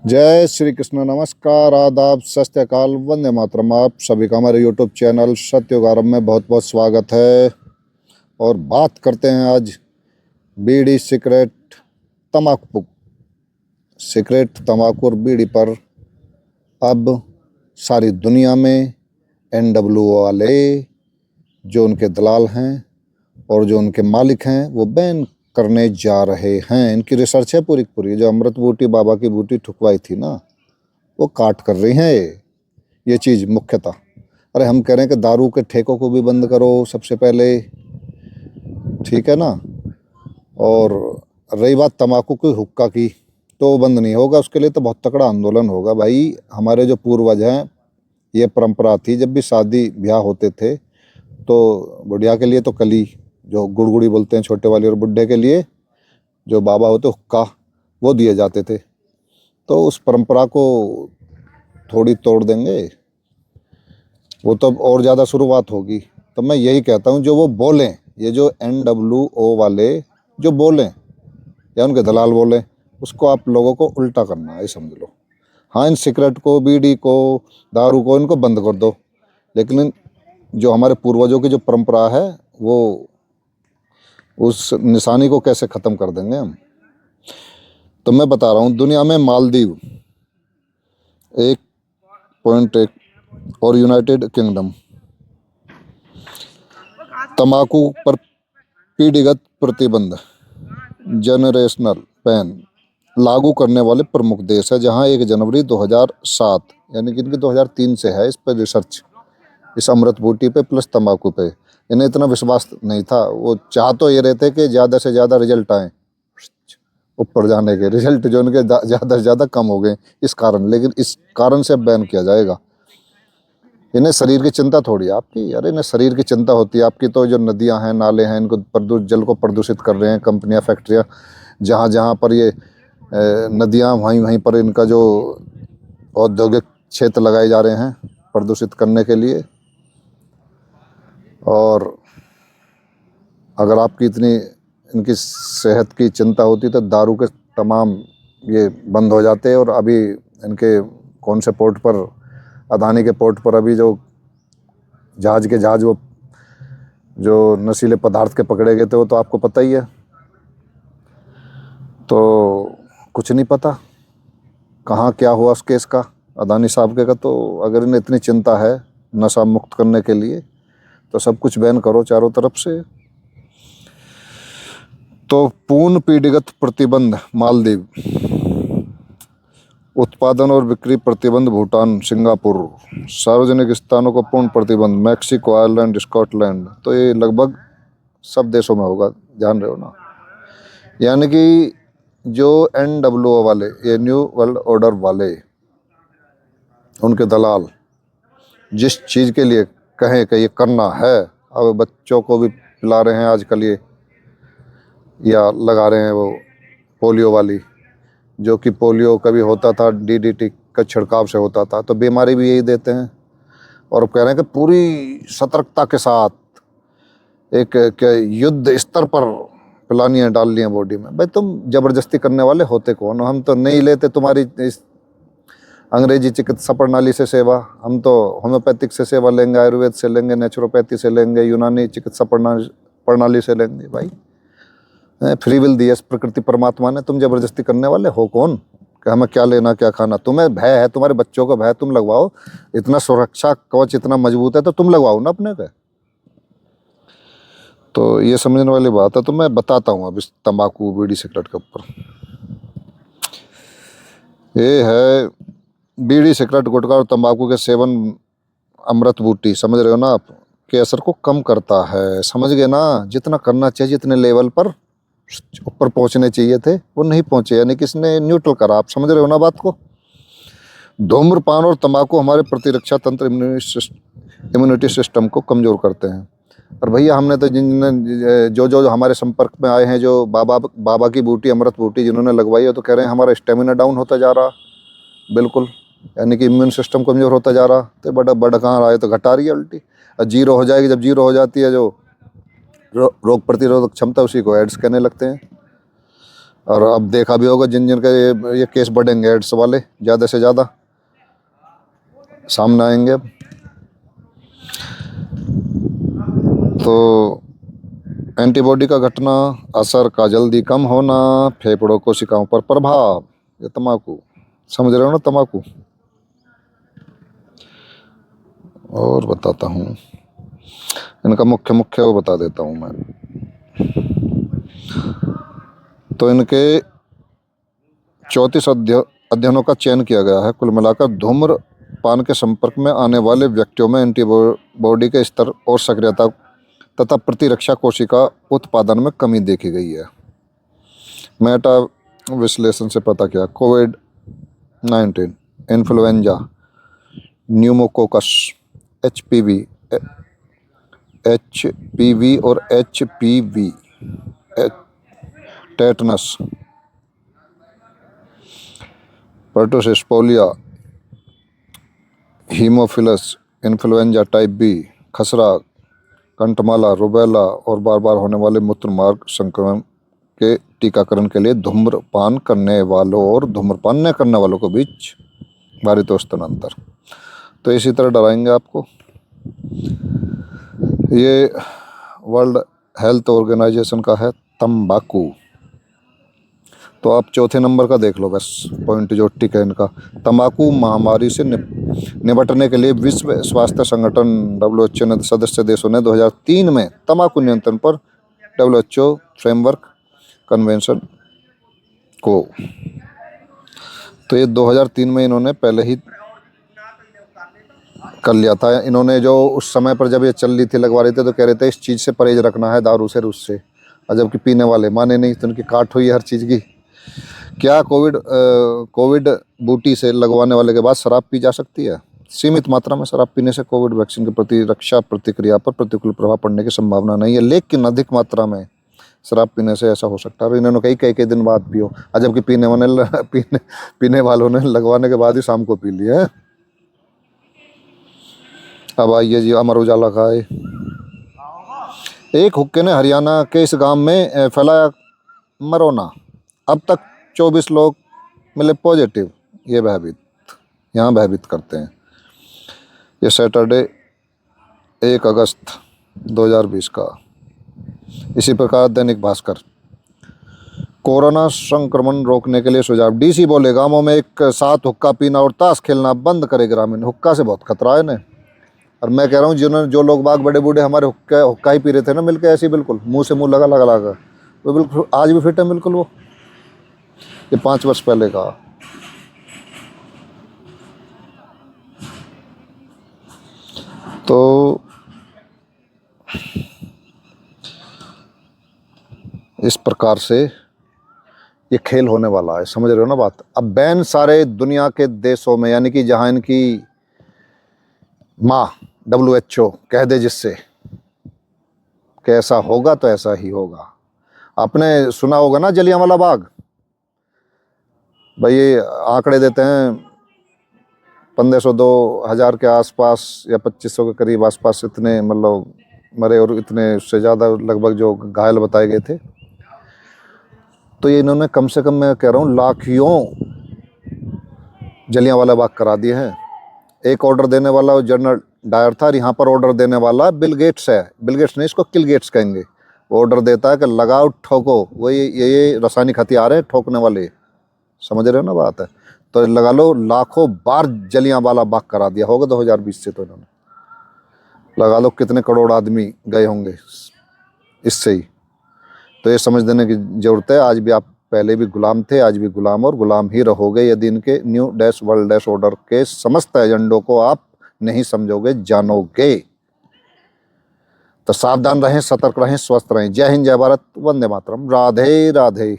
जय श्री कृष्ण, नमस्कार, आदाब, सत श्री अकाल, वंदे मातरम। आप सभी का हमारे यूट्यूब चैनल सत्युग आरंभ में बहुत बहुत स्वागत है। और बात करते हैं आज बीड़ी, सिगरेट, तंबाकू, सिगरेट, तंबाकू और बीड़ी पर। अब सारी दुनिया में NWO वाले, जो उनके दलाल हैं और जो उनके मालिक हैं, वो बैन करने जा रहे हैं। इनकी रिसर्च है पूरी पूरी। जो अमृत बूटी, बाबा की बूटी ठुकवाई थी ना, वो काट कर रही हैं ये चीज़ मुख्यतः। अरे हम कह रहे हैं कि दारू के ठेकों को भी बंद करो सबसे पहले, ठीक है ना। और रही बात तंबाकू की, हुक्का की, तो वो बंद नहीं होगा। उसके लिए तो बहुत तगड़ा आंदोलन होगा भाई। हमारे जो पूर्वज हैं, ये परंपरा थी, जब भी शादी ब्याह होते थे तो बुढ़िया के लिए तो कली, जो गुड़गुड़ी बोलते हैं छोटे वाली, और बुढ़े के लिए जो बाबा होते हुक्का, वो दिए जाते थे। तो उस परंपरा को थोड़ी तोड़ देंगे, वो तो और ज़्यादा शुरुआत होगी। तो मैं यही कहता हूँ, जो वो बोलें, ये जो NWO वाले जो बोलें या उनके दलाल बोलें, उसको आप लोगों को उल्टा करना है, समझ लो। हाँ, इन सिगरेट को, बीड़ी को, दारू को, इनको बंद कर दो, लेकिन जो हमारे पूर्वजों की जो परंपरा है, वो उस निशानी को कैसे ख़त्म कर देंगे हम। तो मैं बता रहा हूँ, दुनिया में मालदीव 1.1 और यूनाइटेड किंगडम तंबाकू पर पीढ़ीगत प्रतिबंध, जनरेशनल बैन लागू करने वाले प्रमुख देश है, जहां 1 जनवरी 2007, यानी कि इनकी 2003 से है इस पर रिसर्च, इस अमृत बूटी पे प्लस तंबाकू पे। इन्हें इतना विश्वास नहीं था। वो चाह तो ये रहते कि ज़्यादा से ज़्यादा रिजल्ट आए, ऊपर जाने के रिजल्ट जो उनके ज़्यादा से ज़्यादा कम हो गए इस कारण। लेकिन इस कारण से बैन किया जाएगा। इन्हें शरीर की चिंता थोड़ी है आपकी। अरे इन्हें शरीर की चिंता होती है आपकी। तो जो नदियां हैं, नाले हैं, इनको जल को प्रदूषित कर रहे हैं कंपनियां, फैक्ट्रियां। जहाँ जहाँ पर ये नदियां, वहीं वहीं पर इनका जो औद्योगिक क्षेत्र लगाए जा रहे हैं प्रदूषित करने के लिए। और अगर आपकी इतनी इनकी सेहत की चिंता होती तो दारू के तमाम ये बंद हो जाते। और अभी इनके कौन से पोर्ट पर, अदानी के पोर्ट पर अभी जो जहाज वो जो नशीले पदार्थ के पकड़े गए थे, वो तो आपको पता ही है। तो कुछ नहीं पता कहाँ क्या हुआ उस केस का, अदानी साहब के का। तो अगर इन्हें इतनी चिंता है नशा मुक्त करने के लिए, तो सब कुछ बैन करो चारों तरफ से। तो पूर्ण पीढ़ीगत प्रतिबंध मालदीव, उत्पादन और बिक्री प्रतिबंध भूटान, सिंगापुर, सार्वजनिक स्थानों को पूर्ण प्रतिबंध मैक्सिको, आयरलैंड, स्कॉटलैंड। तो ये लगभग सब देशों में होगा, जान रहे हो ना। यानी कि जो NWO वाले, ये न्यू वर्ल्ड ऑर्डर वाले, उनके दलाल जिस चीज़ के लिए कहें कि ये करना है, अब बच्चों को भी पिला रहे हैं आजकल ये, या लगा रहे हैं वो पोलियो वाली, जो कि पोलियो कभी होता था DDT का छिड़काव से होता था, तो बीमारी भी यही देते हैं। और अब कह रहे हैं कि पूरी सतर्कता के साथ एक युद्ध स्तर पर पिलानी है, डालनी है बॉडी में। भाई तुम जबरदस्ती करने वाले होते कौन हो? हम तो नहीं लेते तुम्हारी इस अंग्रेजी चिकित्सा प्रणाली से सेवा। हम तो होम्योपैथिक से सेवा लेंगे, आयुर्वेद से लेंगे, नेचुरोपैथी से लेंगे, यूनानी चिकित्सा प्रणाली से लेंगे। भाई फ्री विल दी है प्रकृति परमात्मा ने। तुम जबरदस्ती करने वाले हो कौन कि हमें क्या लेना क्या खाना? तुम्हें भय है, तुम्हारे बच्चों को भय, तुम लगवाओ। इतना सुरक्षा कवच इतना मजबूत है तो तुम लगवाओ ना अपने पे। तो ये समझने वाली बात है। तो मैं बताता हूँ अब इस तंबाकू, बीड़ी, सिगरेट के ऊपर। ये है बीड़ी, सिगरेट, गुटखा और तंबाकू के सेवन अमृत बूटी, समझ रहे हो ना आप, के असर को कम करता है। समझ गए ना? जितना करना चाहिए, जितने लेवल पर ऊपर पहुंचने चाहिए थे, वो नहीं पहुंचे, यानी कि इसने न्यूट्रल करा। आप समझ रहे हो ना बात को? धूम्रपान और तंबाकू हमारे प्रतिरक्षा तंत्र, इम्यूनिटी सिस्टम को कमजोर करते हैं। और भैया हमने तो जो हमारे संपर्क में आए हैं, जो बाबा की बूटी, अमृत बूटी जिन्होंने लगवाई है, तो कह रहे हैं हमारा स्टेमिना डाउन होता जा रहा। बिल्कुल, यानी कि इम्यून सिस्टम कमजोर होता जा रहा। तो बड़ा कहाँ रहा है, तो घटा रही है उल्टी। और जीरो हो जाएगी। जब जीरो हो जाती है जो रोग प्रतिरोधक क्षमता, उसी को एड्स कहने लगते हैं। और अब देखा भी होगा जिन जिन के ये केस बढ़ेंगे, एड्स वाले ज़्यादा से ज़्यादा सामने आएंगे अब। तो एंटीबॉडी का घटना, असर का जल्दी कम होना, फेफड़ों कोशिकाओं पर प्रभाव। ये तंबाकू, समझ रहे हो ना, तंबाकू। और बताता हूँ, इनका मुख्य मुख्य वो बता देता हूँ मैं। तो इनके 34 अध्ययनों का चयन किया गया है। कुल मिलाकर धूम्रपान के संपर्क में आने वाले व्यक्तियों में एंटीबॉडी के स्तर और सक्रियता तथा प्रतिरक्षा कोशिका उत्पादन में कमी देखी गई है। मेटा विश्लेषण से पता किया, कोविड-19, इन्फ्लुएंजा, न्यूमोकोकस, एचपीवी और HPV, tetanus, pertussis, polio, haemophilus influenza type B, खसरा, कंटमाला, रुबेला और बार बार होने वाले मूत्रमार्ग संक्रमण के टीकाकरण के लिए धूम्रपान करने वालों और धूम्रपान न करने वालों के बीच भारी दोस्तान अंतर। तो इसी तरह डराएंगे आपको। ये वर्ल्ड हेल्थ ऑर्गेनाइजेशन का है तंबाकू। तो आप चौथे नंबर का देख लो बस पॉइंट जो टिक है इनका। तंबाकू महामारी से निपटने के लिए विश्व स्वास्थ्य संगठन WHO ने सदस्य देशों ने 2003 में तंबाकू नियंत्रण पर WHO फ्रेमवर्क कन्वेंशन को, तो ये 2003 में इन्होंने पहले ही कर लिया था। इन्होंने जो उस समय पर जब ये चल रही थी, लगवा रहे थे, तो कह रहे थे इस चीज़ से परहेज रखना है, दारू से, रूस से। और जबकि पीने वाले माने नहीं, तो उनकी काट हुई हर चीज़ की। क्या कोविड बूटी से लगवाने वाले के बाद शराब पी जा सकती है? सीमित मात्रा में शराब पीने से कोविड वैक्सीन की प्रतिरक्षा प्रतिक्रिया पर प्रतिकूल प्रभाव पड़ने की संभावना नहीं है, लेकिन अधिक मात्रा में शराब पीने से ऐसा हो सकता है। और इन्होंने कई दिन बाद पियो, और जबकि पीने वालों ने लगवाने के बाद ही शाम को पी लिया है। अब आइए जी अमर उजाला का है। एक हुक्के ने हरियाणा के इस गांव में फैलाया मरोना, अब तक 24 लोग मिले पॉजिटिव। ये यहाँ भयभीत करते हैं। ये सैटरडे 1 अगस्त 2020 का। इसी प्रकार दैनिक भास्कर, कोरोना संक्रमण रोकने के लिए सुझाव, डीसी बोले गांवों में एक साथ हुक्का पीना और ताश खेलना बंद करे ग्रामीण। हुक्का से बहुत खतरा है ना। और मैं कह रहा हूँ जो लोग बाग बड़े बूढ़े हमारे हुक्का ही पी रहे थे ना मिलके, ऐसे बिल्कुल मुंह से मुंह लगा वो बिल्कुल आज भी फिट है बिल्कुल। वो ये 5 वर्ष पहले का। तो इस प्रकार से ये खेल होने वाला है, समझ रहे हो ना बात। अब बैन सारे दुनिया के देशों में, यानी कि जहां इनकी माँ WHO कह दे जिससे कि ऐसा होगा तो ऐसा ही होगा। आपने सुना होगा ना जलियांवाला बाग, भाई ये आंकड़े देते हैं 1500 2000 के आसपास या 2500 के करीब आसपास इतने मतलब मरे, और इतने उससे ज़्यादा लगभग जो घायल बताए गए थे। तो ये इन्होंने कम से कम, मैं कह रहा हूँ, लाखों जलियांवाला बाग करा दिए हैं। एक ऑर्डर देने वाला जनरल डायर था, और यहाँ पर ऑर्डर देने वाला बिल गेट्स है। बिल गेट्स नहीं, इसको किल गेट्स कहेंगे। वो ऑर्डर देता है कि लगाओ ठोको, वही ये रासायनिक हथियार है ठोकने वाले, समझ रहे हो ना बात है। तो लगा लो लाखों बार जलियांवाला बाग करा दिया होगा 2020 से। तो इन्होंने लगा लो कितने करोड़ आदमी गए होंगे इससे ही। तो ये समझ देने की ज़रूरत है, आज भी आप पहले भी गुलाम थे, आज भी गुलाम और गुलाम ही रहोगे यदि इनके new dash world dash order के समस्त एजेंडों को आप नहीं समझोगे, जानोगे। तो सावधान रहें, सतर्क रहें, स्वस्थ रहें। जय हिंद, जय भारत, वंदे मातरम, राधे राधे।